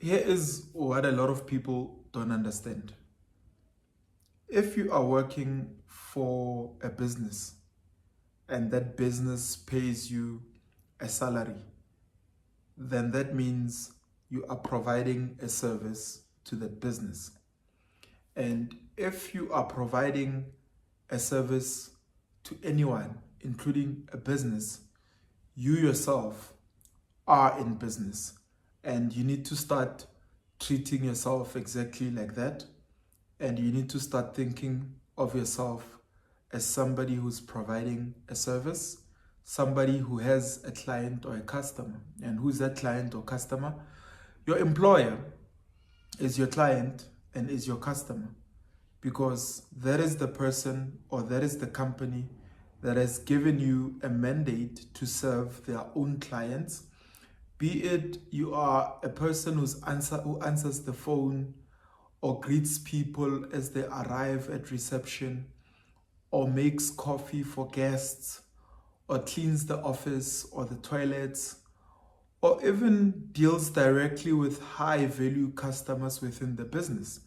Here is what a lot of people don't understand. If you are working for a business and that business pays you a salary, then that means you are providing a service to that business. And if you are providing a service to anyone, including a business, you yourself are in business, and you need to start treating yourself exactly like that. And you need to start thinking of yourself as somebody who's providing a service, somebody who has a client or a customer. And who's that client or customer? Your employer is your client and is your customer, because that is the person or that is the company that has given you a mandate to serve their own clients. Be it you are a person who answers the phone or greets people as they arrive at reception, or makes coffee for guests, or cleans the office or the toilets, or even deals directly with high-value customers within the business.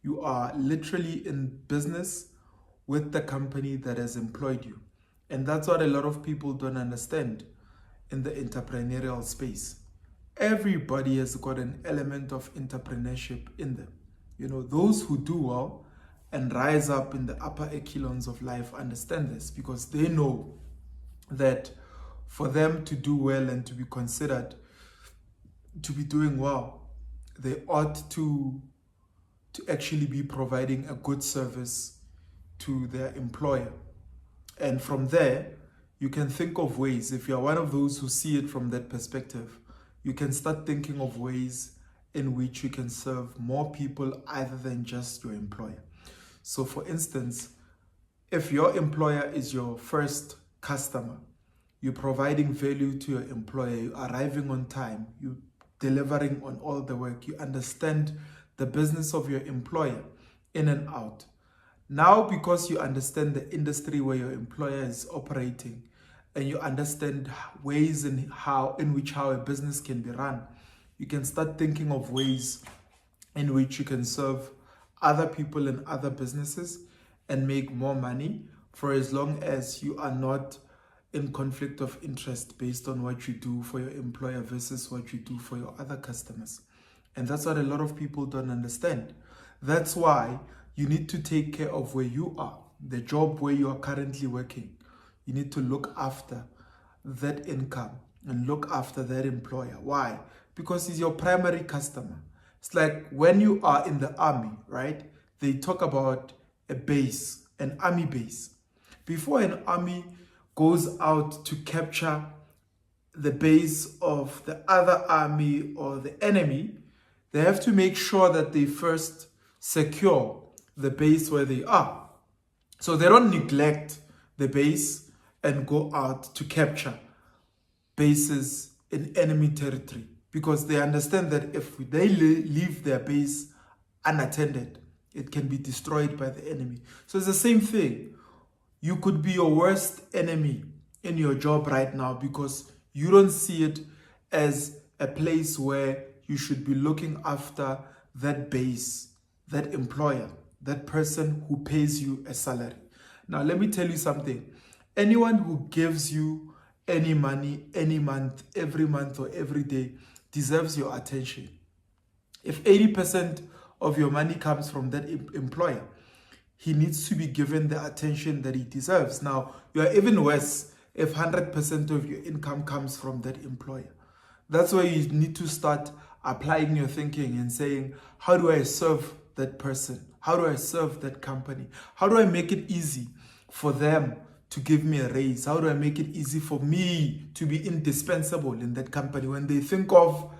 You are literally in business with the company that has employed you. And that's what a lot of people don't understand in the entrepreneurial space. Everybody has got an element of entrepreneurship in them. You know, those who do well and rise up in the upper echelons of life understand this, because they know that for them to do well and to be considered to be doing well, they ought to actually be providing a good service to their employer. And from there, you can think of ways, if you're one of those who see it from that perspective, you can start thinking of ways in which you can serve more people other than just your employer. So for instance, if your employer is your first customer, you're providing value to your employer, you're arriving on time, you're delivering on all the work, you understand the business of your employer in and out. Now, because you understand the industry where your employer is operating, and you understand ways in which a business can be run, you can start thinking of ways in which you can serve other people in other businesses and make more money, for as long as you are not in conflict of interest based on what you do for your employer versus what you do for your other customers. And that's what a lot of people don't understand. That's why you need to take care of where you are, the job where you are currently working. You need to look after that income and look after that employer. Why? Because he's your primary customer. It's like when you are in the army, right? They talk about a base, an army base. Before an army goes out to capture the base of the other army or the enemy, they have to make sure that they first secure the base where they are. So they don't neglect the base and go out to capture bases in enemy territory, because they understand that if they leave their base unattended, it can be destroyed by the enemy. So it's the same thing. You could be your worst enemy in your job right now because you don't see it as a place where you should be looking after that base, that employer, that person who pays you a salary. Now, let me tell you something. Anyone who gives you any money, any month, every month or every day deserves your attention. If 80% of your money comes from that employer, he needs to be given the attention that he deserves. Now, you are even worse if 100% of your income comes from that employer. That's why you need to start applying your thinking and saying, how do I serve that person? How do I serve that company? How do I make it easy for them to give me a raise? How do I make it easy for me to be indispensable in that company? When they think of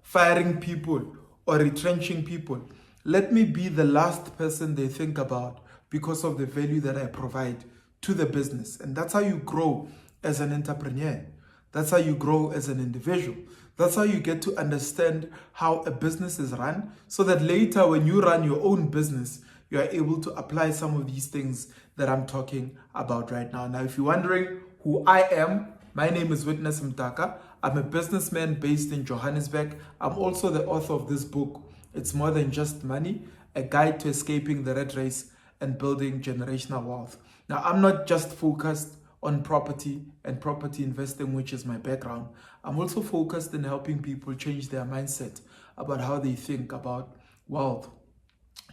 firing people or retrenching people, let me be the last person they think about because of the value that I provide to the business. And that's how you grow as an entrepreneur. That's how you grow as an individual. That's how you get to understand how a business is run, so that later when you run your own business, you are able to apply some of these things that I'm talking about right now. Now, if you're wondering who I am, my name is Witness Mtaka. I'm a businessman based in Johannesburg. I'm also the author of this book, It's More Than Just Money, a guide to escaping the rat race and building generational wealth. Now, I'm not just focused on property and property investing, which is my background. I'm also focused in helping people change their mindset about how they think about wealth,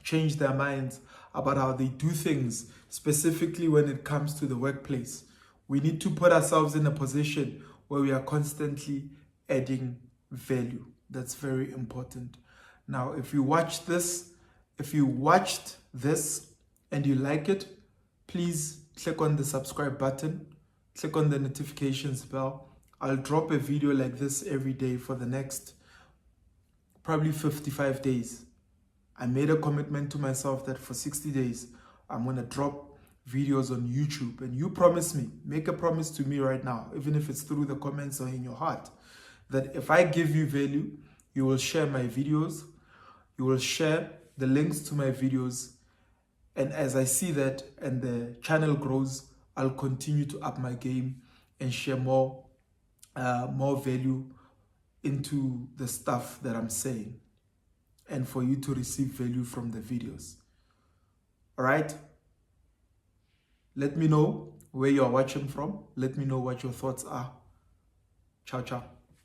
change their minds about how they do things, specifically when it comes to the workplace. We need to put ourselves in a position where we are constantly adding value. That's very important. Now, if you watched this and you like it, please click on the subscribe button, click on the notifications bell. I'll drop a video like this every day for the next probably 55 days. I made a commitment to myself that for 60 days, I'm going to drop videos on YouTube. And you promise me, make a promise to me right now, even if it's through the comments or in your heart, that if I give you value, you will share my videos, you will share the links to my videos. And as I see that and the channel grows, I'll continue to up my game and share more value into the stuff that I'm saying, and for you to receive value from the videos. All right? Let me know where you're watching from. Let me know what your thoughts are. Ciao, ciao.